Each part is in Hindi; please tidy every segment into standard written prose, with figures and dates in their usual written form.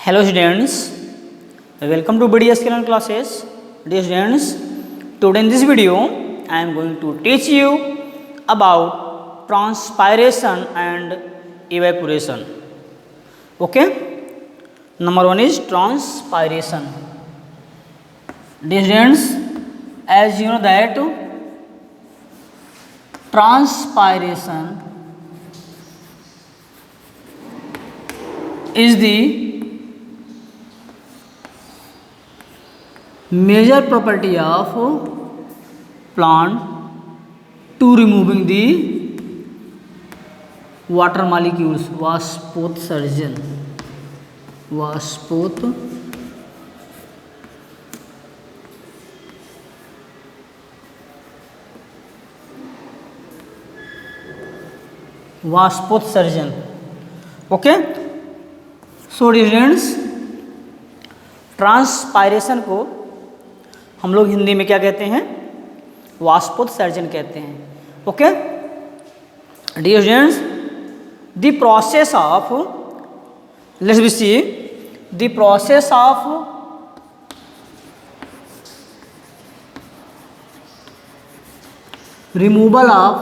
Hello students, welcome to BDS Learn classes. Dear students, today in this video I am going to teach you about transpiration and evaporation. Okay, number one is transpiration. Dear students, as you know that transpiration is the major property of plant to removing the water molecules, vasoconstriction. Vasoconstriction. Okay, so students, transpiration को हम लोग हिंदी में क्या कहते हैं? वाष्पोत्सर्जन कहते हैं. Okay dear students, the process of let's we see the process of removal of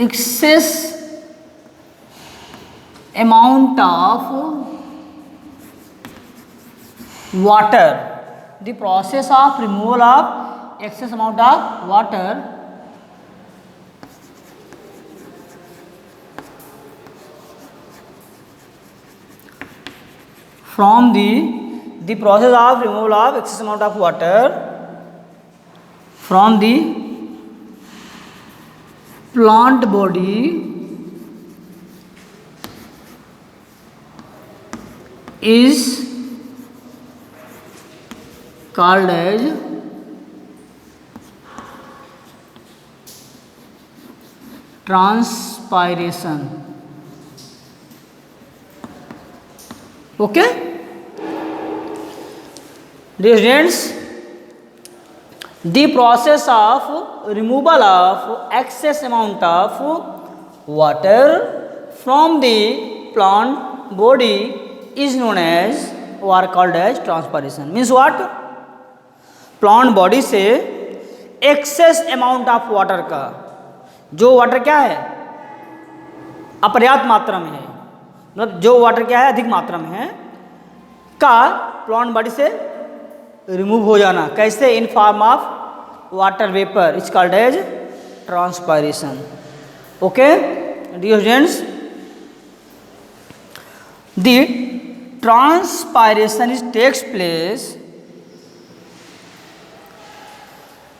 excess amount of water, the process of removal of excess amount of water from the process of removal of excess amount of water from the plant body is called as transpiration. Okay, dear students, the process of removal of excess amount of water from the plant body is known as or called as transpiration. Means what? Plant body से एक्सेस अमाउंट ऑफ वाटर का, जो वाटर क्या है अपर्याप्त मात्रा में है, मतलब जो वाटर क्या है अधिक मात्रा में है, का प्लांट बॉडी से रिमूव हो जाना. कैसे? In form of water vapour is called as transpiration. Okay dear students, the transpiration is takes place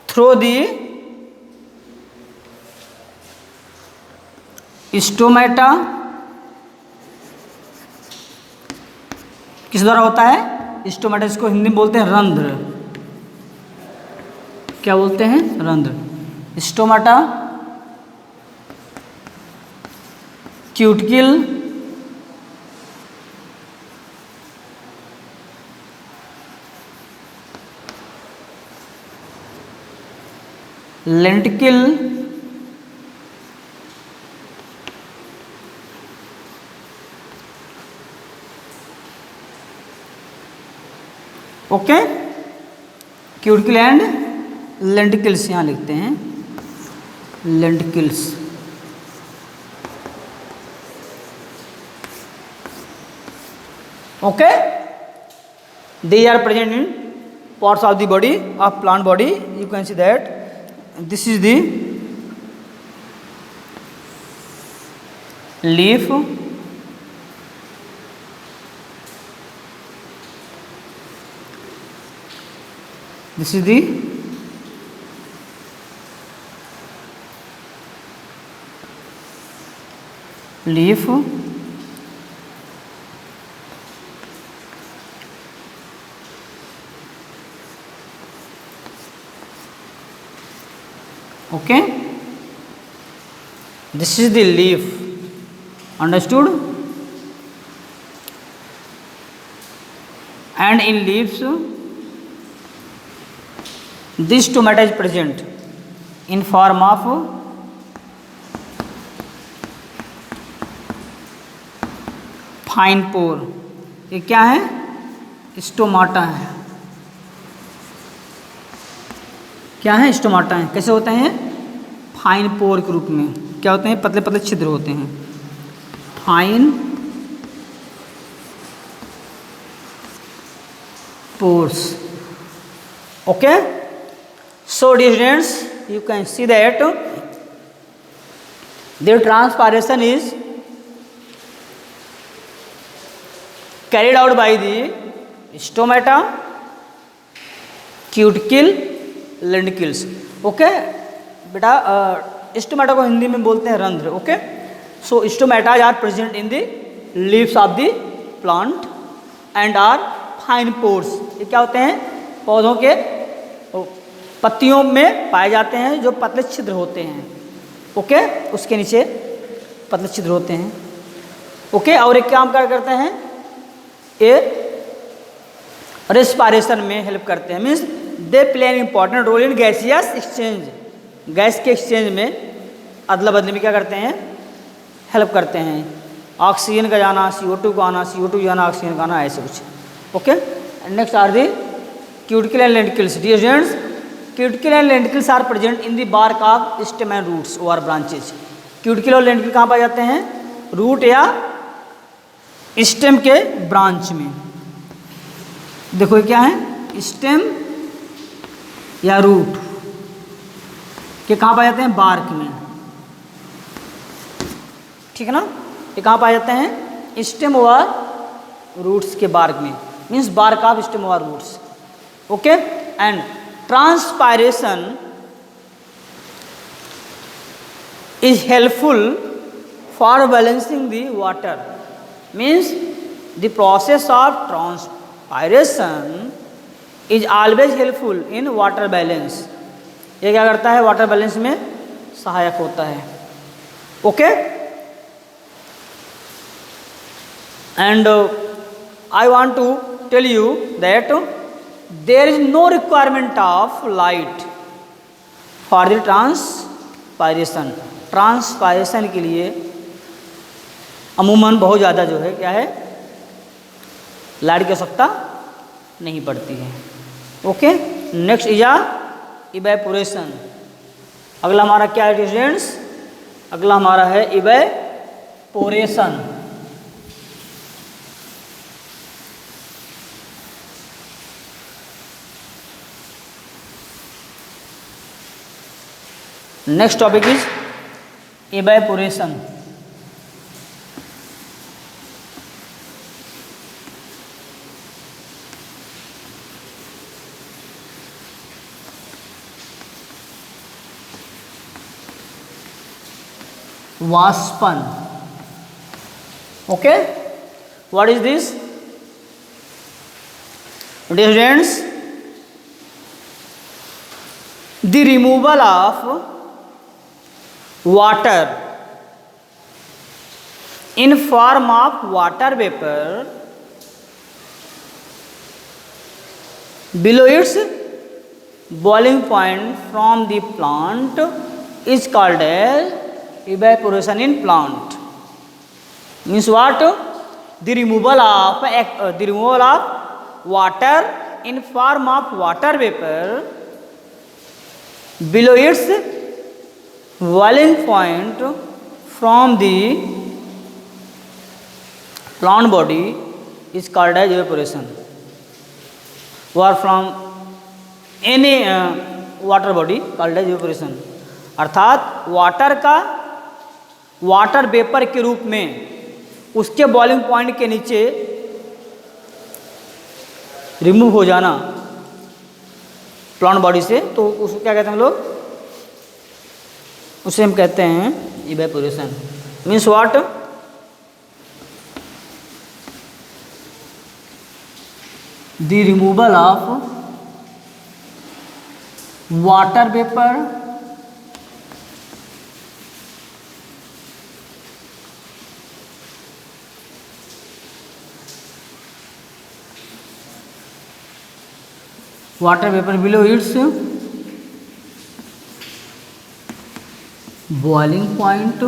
through the stomata. किस द्वारा होता है? स्टोमेटा, इसको हिंदी में बोलते हैं रंध्र. क्या बोलते हैं? रंध्र. Stomata, cuticle, lenticel, okay, cuticle and lenticels यहाँ लिखते हैं, lenticels. Okay, they are present in parts of the body of plant body. You can see that this is the leaf, this is the leaf, okay, this is the leaf. Understood? And in leaves this stomata is present. In form of fine pore. ये क्या है? स्टोमाटा है। क्या है? स्टोमाटा है। कैसे होते हैं? फाइन पोर के रूप में। क्या होते हैं? पतले पतले छिद्र होते हैं, fine pores. Okay, so dear students, you can see that their transpiration is carried out by the stomata, cuticle, lenticles। Okay बेटा, स्टोमेटा को हिंदी में बोलते हैं रंध्र। Okay, so stomata are present in the leaves of the plant and are fine pores. ये क्या होते हैं? पौधों के पत्तियों में पाए जाते हैं जो पतले छिद्र होते हैं। ओके, उसके नीचे पतले छिद्र होते हैं। ओके, और एक काम क्या करते हैं? ये रेस्पिरेशन में हेल्प करते हैं, means they play an important role in gaseous exchange. Gas के एक्सचेंज में, अदला बदली में क्या करते हैं? हेल्प करते हैं। ऑक्सीजन का जाना, CO2 का आना, CO2 जाना, ऑक्सीजन का आना, ऐसे कुछ। Okay, next are the cuticle and lenticels. Dear students, cuticle and lenticels are present in the bark of stem and roots और ब्रांचेज। क्यूटिकल और लेंटिकल कहाँ पाए जाते हैं? रूट या स्टेम के ब्रांच में। देखो ये क्या है? स्टेम या रूट के कहाँ पाए जाते हैं? बार्क में। ठीक है ना? ये कहाँ पाए जाते हैं? स्टेम और रूट्स के बार्क में, मीन्स बार्क ऑफ स्टेम और roots. Okay, and transpiration is helpful for balancing the water, means the process of transpiration is always helpful in water balance। ये क्या करता है? वाटर बैलेंस में सहायक होता है। Okay, and I want to tell you that there is no requirement of light for the transpiration। ट्रांसपायरेशन के लिए अमूमन बहुत ज़्यादा जो है क्या है? लाइट की आवश्यकता नहीं पड़ती है। Okay, next is evaporation. अगला हमारा क्या है स्टूडेंट्स? अगला हमारा है evaporation. Next topic is evaporation. वाष्पन। Okay, what is this? Dear students, the removal of water in form of water vapor below its boiling point from the plant is called as evaporation in plant। means what? The removal of water in form of water vapor below its boiling point from the plant body is called as evaporation, or from any water body called as evaporation। अर्थात वाटर का वाटर वेपर के रूप में उसके बॉइलिंग पॉइंट के नीचे रिमूव हो जाना प्लांट बॉडी से, तो उसको क्या कहते हैं हम लोग? उसे हम कहते हैं evaporation. Means what? The removal of water vapour below it's boiling point,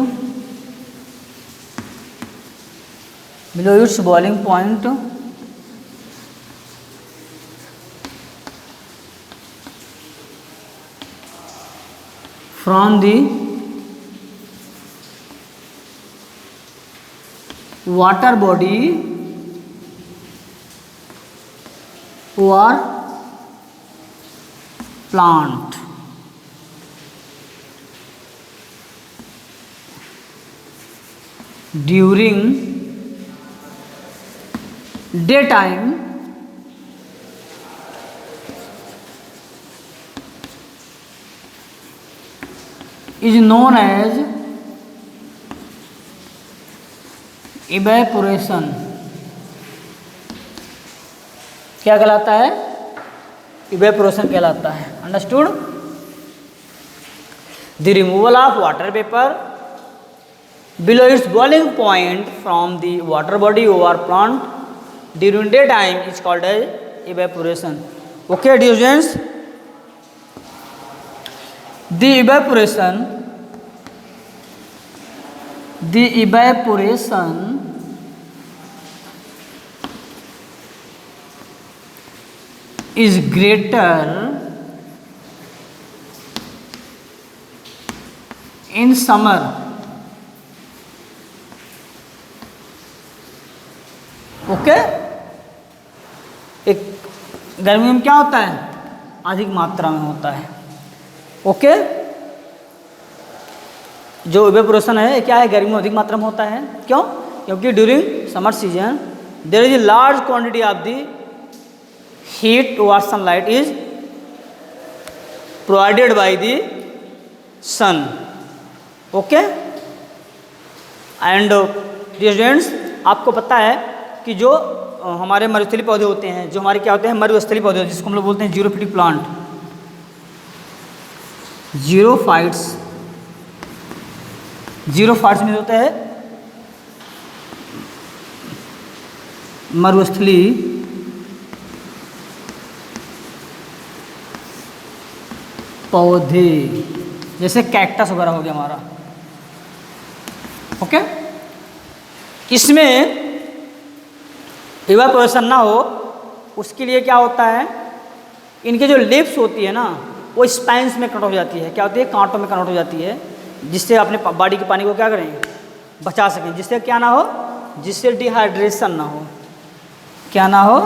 below its boiling point, from the water body or plant. During daytime is known as evaporation. क्या कहलाता है? इवेपोरेशन कहलाता है. Understood? The removal of water vapour below its boiling point from the water body or plant during daytime is called as evaporation. Okay, dear students, the evaporation is greater in summer okay एक गर्मी में क्या होता है? अधिक मात्रा में होता है. ओके जो इवेपोरेशन है क्या है? गर्मी में अधिक मात्रा में होता है. क्यों? क्योंकि during summer season there is a large quantity of the heat और sunlight is provided by the sun. Okay and dear students, आपको पता है कि जो हमारे मरुस्थलीय पौधे होते हैं, जो हमारे क्या होते हैं? मरुस्थलीय पौधे होते हैं, जिसको हम लोग बोलते हैं जीरोफिटिक प्लांट. जीरोफाइट्स में होता है मरुस्थलीय पौधे, जैसे कैक्टस वगैरह हो गया हमारा. ओके इसमें इवेपोरेशन ना हो उसके लिए क्या होता है? इनके जो लिप्स होती है ना वो स्पाइंस में कन्वर्ट हो जाती है. क्या होती है? कांटों में कन्वर्ट हो जाती है, जिससे अपने बॉडी के पानी को क्या करें? बचा सकें. जिससे क्या ना हो? जिससे डिहाइड्रेशन ना हो. क्या ना हो?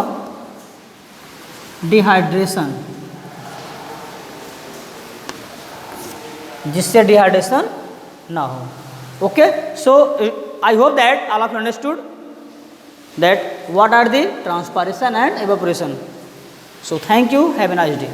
डिहाइड्रेशन. जिससे डिहाइड्रेशन ना हो. Okay so I hope that all of you understood that what are the transpiration and evaporation. So thank you, have a nice day.